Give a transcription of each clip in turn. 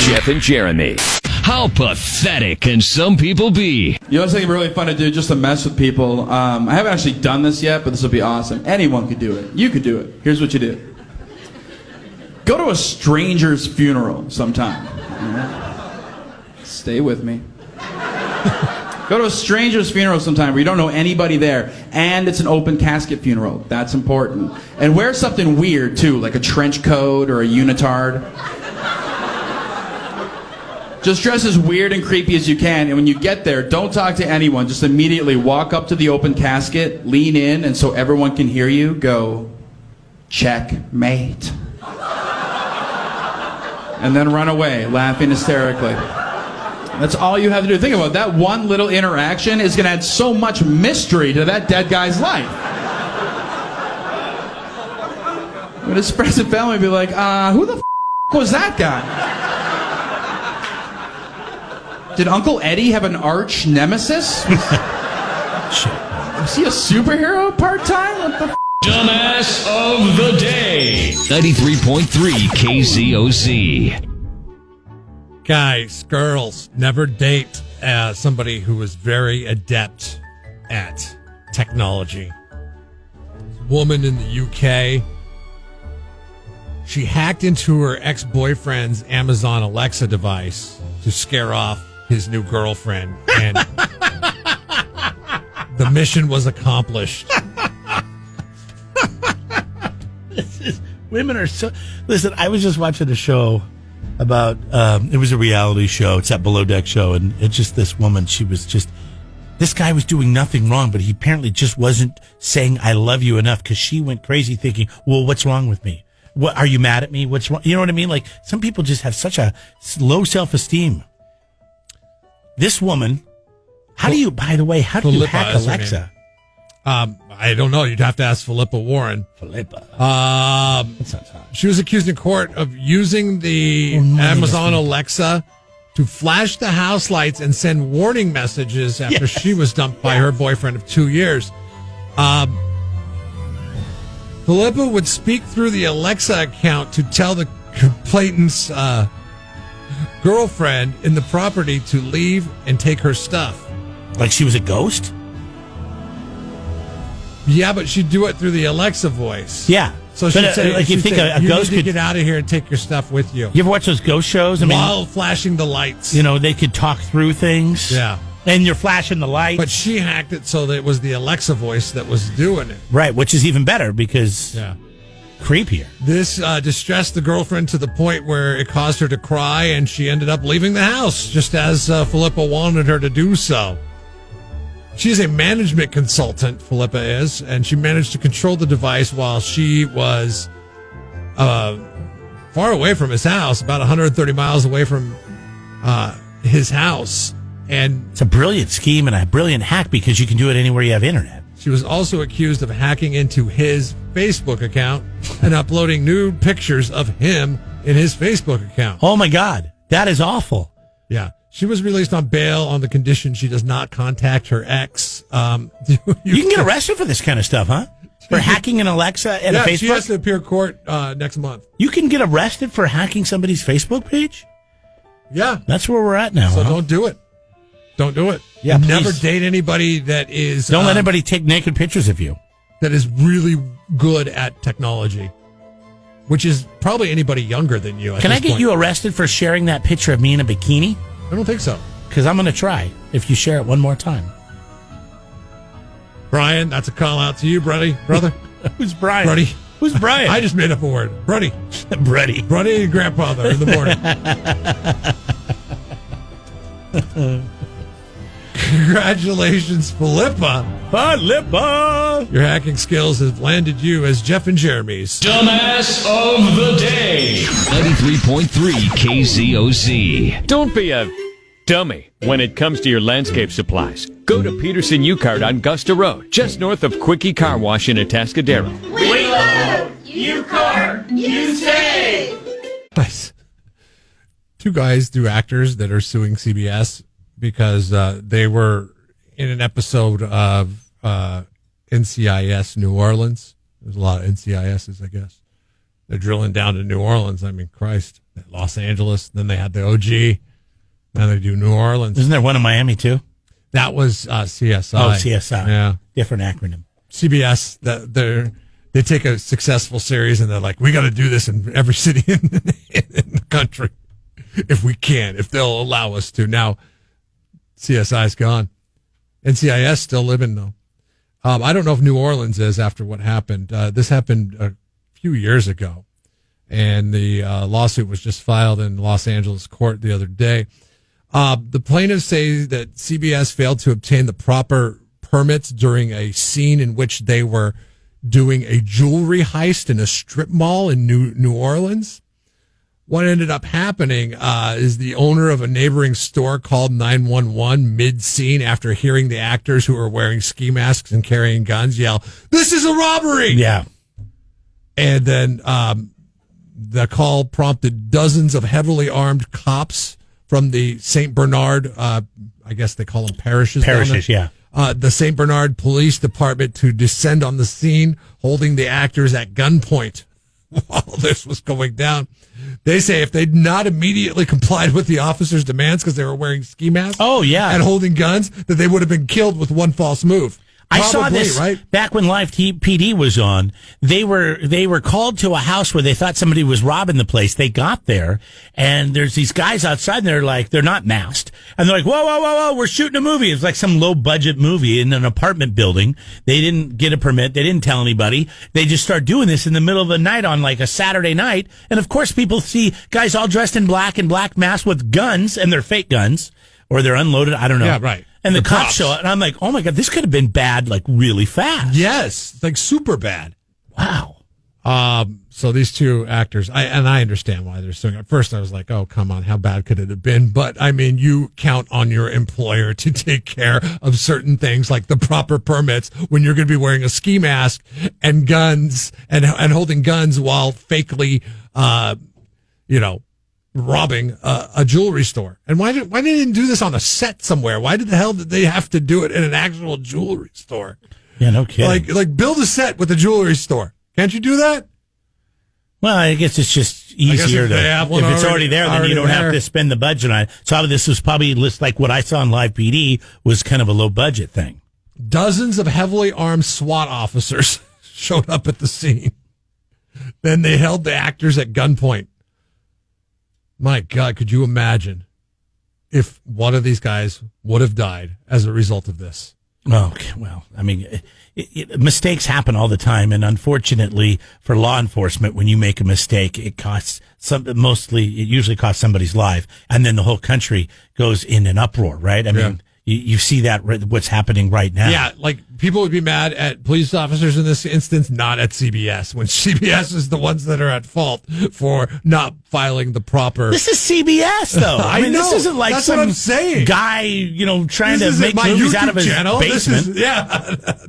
Jeff and Jeremy. How pathetic can some people be? You know what's something really fun to do just to mess with people? I haven't actually done this yet, but this will be awesome. Anyone could do it. You could do it. Here's what you do. Go to a stranger's funeral sometime. Stay with me. Go to a stranger's funeral sometime where you don't know anybody there, and it's an open casket funeral. That's important. And wear something weird, too, like a trench coat or a unitard. Just dress as weird and creepy as you can, and when you get there, don't talk to anyone. Just immediately walk up to the open casket, lean in, and so everyone can hear you, go, checkmate. And then run away, laughing hysterically. That's all you have to do. Think about it. That one little interaction is going to add so much mystery to that dead guy's life. When his friends and family be like, who the was that guy? Did Uncle Eddie have an arch nemesis? Was he a superhero part-time? What the Dumbass of the day. 93.3 KZOZ. Guys, girls, never date somebody who is very adept at technology. Woman in the UK, she hacked into her ex-boyfriend's Amazon Alexa device to scare off his new girlfriend, and the mission was accomplished. Women are so... Listen, I was just watching a show about... it was a reality show. It's that Below Deck show, and it's just this woman. She was just... This guy was doing nothing wrong, but he apparently just wasn't saying I love you enough, because she went crazy thinking, well, what's wrong with me? What, are you mad at me? What's wrong? You know what I mean? Like, some people just have such a low self-esteem. This woman... How do you, by the way, how do you hack Alexa? I don't know. You'd have to ask Philippa Warren. She was accused in court of using the Amazon Alexa to flash the house lights and send warning messages after she was dumped by her boyfriend of 2 years. Philippa would speak through the Alexa account to tell the complainant's girlfriend in the property to leave and take her stuff. Like she was a ghost? Yeah, but she'd do it through the Alexa voice. Yeah. So she'd say, like you think a ghost need to could get out of here and take your stuff with you. You ever watch those ghost shows? While flashing the lights. You know, they could talk through things. Yeah. And you're flashing the lights. But she hacked it so that it was the Alexa voice that was doing it. Right, which is even better because creepier. This distressed the girlfriend to the point where it caused her to cry, and she ended up leaving the house, just as Philippa wanted her to do so. She's a management consultant, Philippa is, and she managed to control the device while she was far away from his house, about 130 miles away from his house. And it's a brilliant scheme and a brilliant hack because you can do it anywhere you have internet. She was also accused of hacking into his Facebook account and uploading nude pictures of him in his Facebook account. Oh, my God. That is awful. Yeah. She was released on bail on the condition she does not contact her ex. You can get arrested for this kind of stuff, huh? For hacking an Alexa and a Facebook? She has to appear in court next month. You can get arrested for hacking somebody's Facebook page? Yeah. That's where we're at now. So don't do it. Don't do it. Yeah, never date anybody that is... Don't let anybody take naked pictures of you. That is really good at technology. Which is probably anybody younger than you. Can I get you arrested for sharing that picture of me in a bikini? I don't think so. Because I'm going to try if you share it one more time. Brian, that's a call out to you, brother. Who's Brian? Bruddy. Who's Brian? I just made up a word. Bruddy. Bruddy and grandfather in the morning. Congratulations, Philippa. Philippa! Your hacking skills have landed you as Jeff and Jeremy's Dumbass of the Day. 93.3 KZOZ. Don't be a dummy when it comes to your landscape supplies. Go to Peterson U-Cart on Augusta Road, just north of Quickie Car Wash in Atascadero. We love U-Cart. You save. Nice. Two actors that are suing CBS because they were in an episode of NCIS New Orleans. There's a lot of NCISs, I guess. They're drilling down to New Orleans. I mean, Christ. Los Angeles. Then they had the OG. Now they do New Orleans. Isn't there one in Miami too? That was CSI. Oh, CSI. Yeah. Different acronym. CBS, they take a successful series and they're like, we got to do this in every city in the country if we can, if they'll allow us to. Now, CSI's gone. NCIS still living, though. I don't know if New Orleans is after what happened. This happened a few years ago, and the lawsuit was just filed in Los Angeles court the other day. The plaintiffs say that CBS failed to obtain the proper permits during a scene in which they were doing a jewelry heist in a strip mall in New Orleans. What ended up happening is the owner of a neighboring store called 911 mid-scene after hearing the actors who were wearing ski masks and carrying guns yell, "This is a robbery!" Yeah. And then the call prompted dozens of heavily armed cops from the St. Bernard, I guess they call them parishes. Parishes, yeah. The St. Bernard Police Department to descend on the scene, holding the actors at gunpoint while this was going down. They say if they'd not immediately complied with the officers' demands because they were wearing ski masks and holding guns, that they would have been killed with one false move. I saw this back when Live PD was on. They were called to a house where they thought somebody was robbing the place. They got there, and there's these guys outside, and they're not masked. And they're like, whoa, we're shooting a movie. It's like some low-budget movie in an apartment building. They didn't get a permit. They didn't tell anybody. They just start doing this in the middle of the night on like a Saturday night. And, of course, people see guys all dressed in black and black masks with guns, and they're fake guns, or they're unloaded. I don't know. Yeah, right. And the cops show up, and I'm like, oh, my God, this could have been bad, like, really fast. Yes, like super bad. Wow. So these two actors, I understand why they're suing. At first, I was like, oh, come on, how bad could it have been? But, I mean, you count on your employer to take care of certain things, like the proper permits, when you're going to be wearing a ski mask and guns and holding guns while fakely, robbing a jewelry store. And why they didn't do this on a set somewhere? Why did the hell did they have to do it in an actual jewelry store? Yeah, no kidding. Like build a set with a jewelry store. Can't you do that? Well, I guess it's just easier if it's already there, then you don't have to spend the budget on it. So this was probably like what I saw on Live PD was kind of a low budget thing. Dozens of heavily armed SWAT officers showed up at the scene. Then they held the actors at gunpoint. My God, could you imagine if one of these guys would have died as a result of this? Okay, well, I mean, mistakes happen all the time, and unfortunately for law enforcement, when you make a mistake, it usually costs somebody's life, and then the whole country goes in an uproar, right? I mean, you see that what's happening right now. Yeah, like people would be mad at police officers in this instance, not at CBS, when CBS is the ones that are at fault for not filing the proper. This is CBS, though. I mean, this isn't like that's some what I'm saying. Guy, trying to make movies out of his basement.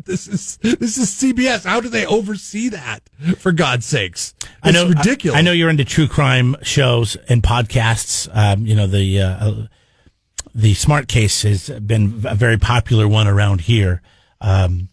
This is CBS. How do they oversee that? For God's sakes, it's ridiculous. I know you're into true crime shows and podcasts. The Smart Case has been a very popular one around here. I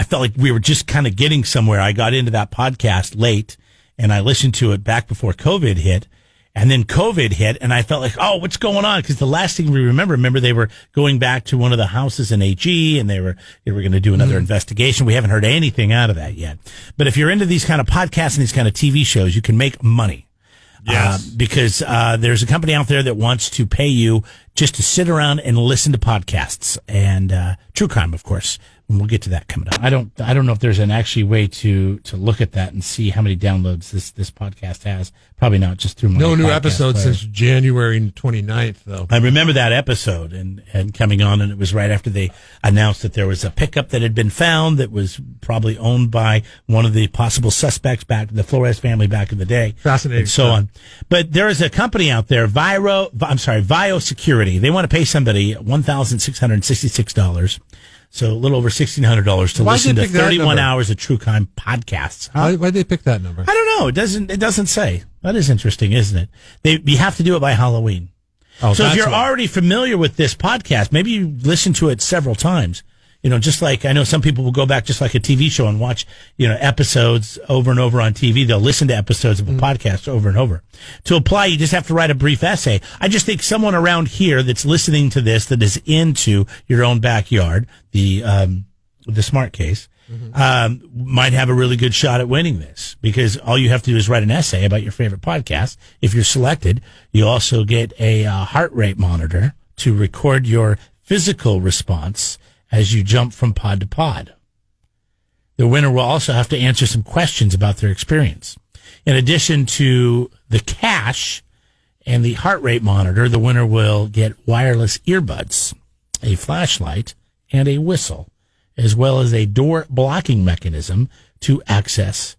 felt like we were just kind of getting somewhere. I got into that podcast late, and I listened to it back before COVID hit. And then COVID hit, and I felt like, oh, what's going on? Because the last thing we remember they were going back to one of the houses in AG, and they were going to do another investigation. We haven't heard anything out of that yet. But if you're into these kind of podcasts and these kind of TV shows, you can make money. Yes. Because there's a company out there that wants to pay you just to sit around and listen to podcasts and true crime, of course. And we'll get to that coming up. I don't know if there's an actually way to look at that and see how many downloads this podcast has. Probably not, just through my no new podcast episodes player. since January 29th, though. I remember that episode and coming on, and it was right after they announced that there was a pickup that had been found that was probably owned by one of the possible suspects back, the Flores family back in the day. Fascinating. And so on. But there is a company out there, Vio Security. They want to pay somebody $1,666. So a little over $1,600 to listen to 31 hours of true crime podcasts. Huh? Why'd they pick that number? I don't know. It doesn't say. That is interesting, isn't it? You have to do it by Halloween. So if you're already familiar with this podcast, maybe you listen to it several times, Just like I know some people will go back just like a TV show and watch, episodes over and over on TV. They'll listen to episodes of a podcast over and over. To apply, you just have to write a brief essay. I just think someone around here that's listening to this that is into your own backyard, the smart case, might have a really good shot at winning this, because all you have to do is write an essay about your favorite podcast. If you're selected, you also get a heart rate monitor to record your physical response as you jump from pod to pod. The winner will also have to answer some questions about their experience. In addition to the cash and the heart rate monitor, the winner will get wireless earbuds, a flashlight, and a whistle, as well as a door blocking mechanism to access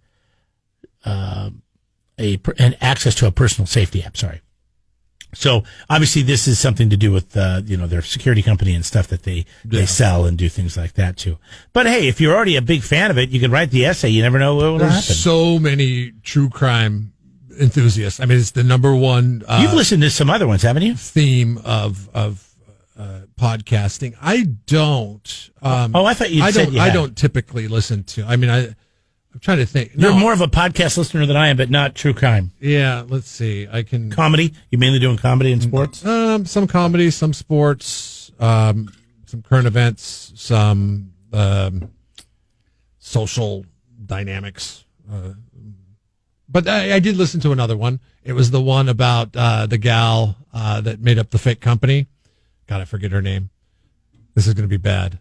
access to a personal safety app. Sorry. So obviously this is something to do with their security company and stuff that they sell and do things like that too. But hey, if you're already a big fan of it, you can write the essay. You never know what will happen. There's so many true crime enthusiasts. I mean, it's the number one. You've listened to some other ones, haven't you? Theme of podcasting. I don't. I thought you said you had. I don't typically listen to. I mean, I'm trying to think. You're more of a podcast listener than I am, but not true crime. Yeah, let's see. I can comedy. You mainly doing comedy and sports? Some comedy, some sports, some current events, some social dynamics. But I did listen to another one. It was the one about the gal that made up the fake company. God, I forget her name. This is going to be bad.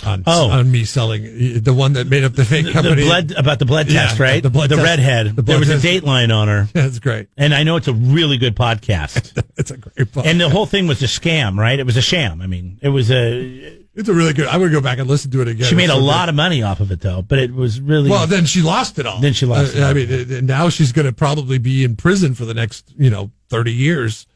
On me selling the one that made up the fake company. About the blood test, right? The blood test. redhead. There was a Dateline on her. That's great. And I know it's a really good podcast. It's a great podcast. And the whole thing was a scam, right? It was a sham. I mean, it's a really good. I'm going to go back and listen to it again. She made a lot of money off of it, though, but it was really... Well, then she lost it all. I mean, now she's going to probably be in prison for the next, 30 years.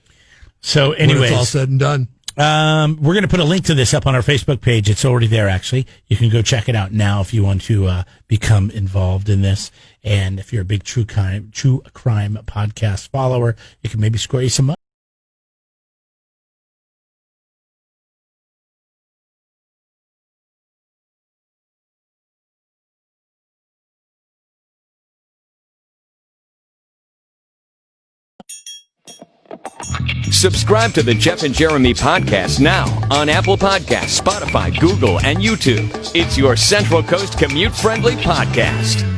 So anyways, when it's all said and done. We're going to put a link to this up on our Facebook page. It's already there, actually. You can go check it out now if you want to become involved in this. And if you're a big true crime podcast follower, it can maybe score you some money. Subscribe to the Jeff and Jeremy podcast now on Apple Podcasts, Spotify, Google, and YouTube. It's your Central Coast commute-friendly podcast.